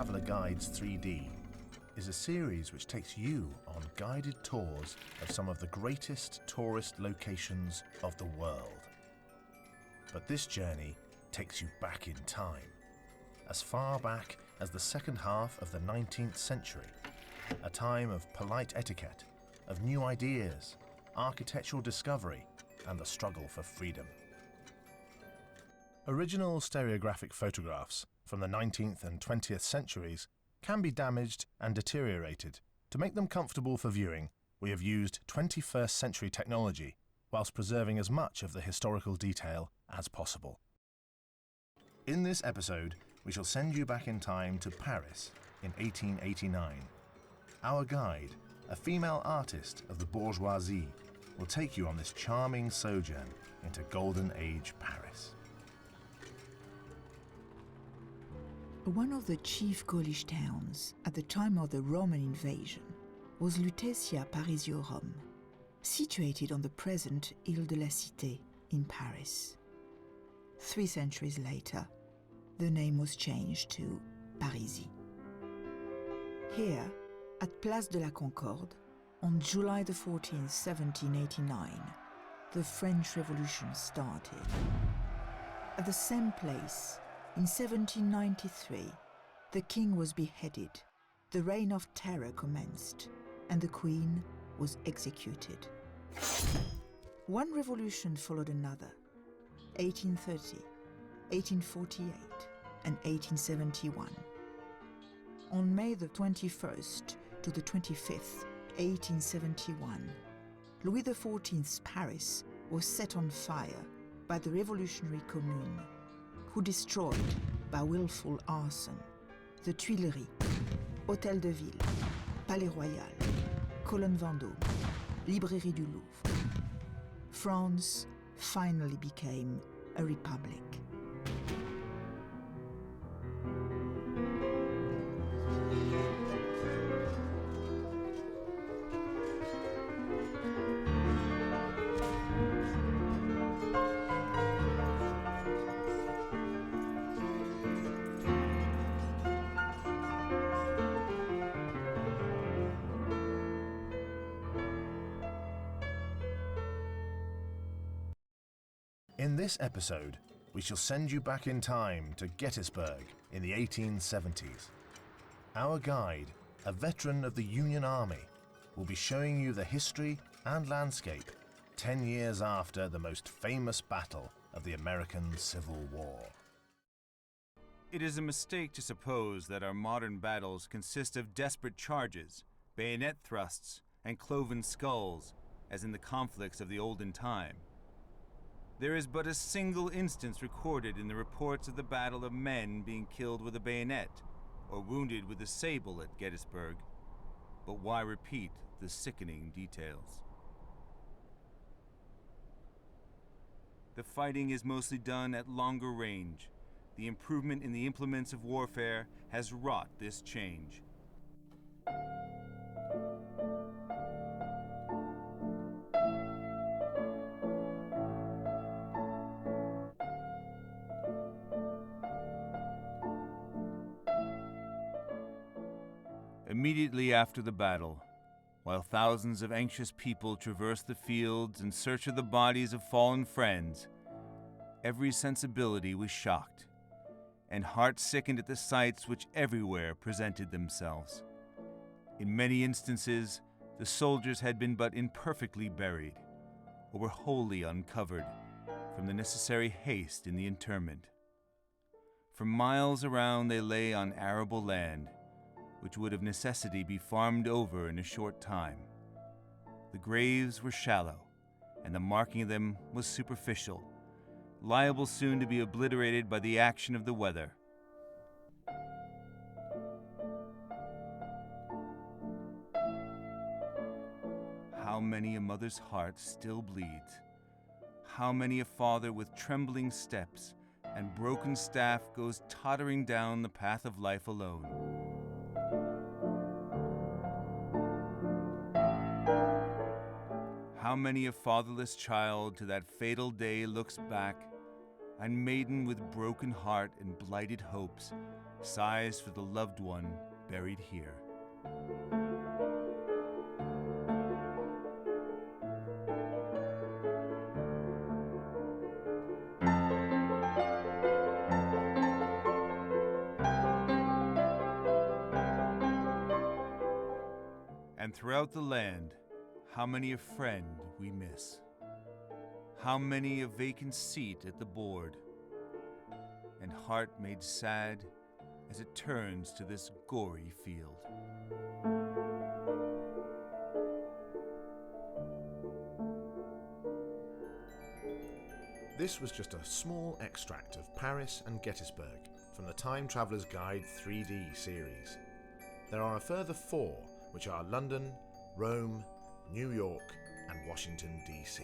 Timetravel Guides 3D is a series which takes you on guided tours of some of the greatest tourist locations of the world. But this journey takes you back in time, as far back as the second half of the 19th century, a time of polite etiquette, of new ideas, architectural discovery, and the struggle for freedom. Original stereographic photographs from the 19th and 20th centuries can be damaged and deteriorated. To make them comfortable for viewing, we have used 21st century technology whilst preserving as much of the historical detail as possible. In this episode, we shall send you back in time to Paris in 1889. Our guide, a female artist of the bourgeoisie, will take you on this charming sojourn into Golden Age Paris. One of the chief Gaulish towns at the time of the Roman invasion was Lutetia Parisiorum, situated on the present Ile de la Cité in Paris. 3 centuries later, the name was changed to Parisis. Here, at Place de la Concorde, on July the 14th, 1789, the French Revolution started. At the same place, in 1793, the king was beheaded, the Reign of Terror commenced, and the queen was executed. One revolution followed another, 1830, 1848, and 1871. On May the 21st to the 25th, 1871, Louis XIV's Paris was set on fire by the Revolutionary Commune, who destroyed, by willful arson, the Tuileries, Hôtel de Ville, Palais Royal, Colonne Vendôme, Librairie du Louvre. France finally became a republic. In this episode, we shall send you back in time to Gettysburg in the 1870s. Our guide, a veteran of the Union Army, will be showing you the history and landscape 10 years after the most famous battle of the American Civil War. It is a mistake to suppose that our modern battles consist of desperate charges, bayonet thrusts, and cloven skulls, as in the conflicts of the olden time. There is but a single instance recorded in the reports of the battle of men being killed with a bayonet or wounded with a sable at Gettysburg. But why repeat the sickening details? The fighting is mostly done at longer range. The improvement in the implements of warfare has wrought this change. Immediately after the battle, while thousands of anxious people traversed the fields in search of the bodies of fallen friends, every sensibility was shocked, and heart sickened at the sights which everywhere presented themselves. In many instances, the soldiers had been but imperfectly buried, or were wholly uncovered from the necessary haste in the interment. For miles around they lay on arable land, which would of necessity be farmed over in a short time. The graves were shallow, and the marking of them was superficial, liable soon to be obliterated by the action of the weather. How many a mother's heart still bleeds? How many a father with trembling steps and broken staff goes tottering down the path of life alone? How many a fatherless child to that fatal day looks back and maiden with broken heart and blighted hopes sighs for the loved one buried here. And throughout the land, how many a friend we miss. How many a vacant seat at the board, and heart made sad as it turns to this gory field. This was just a small extract of Paris and Gettysburg from the Timetravel Guides 3D series. There are a further 4, which are London, Rome, New York, and Washington, D.C.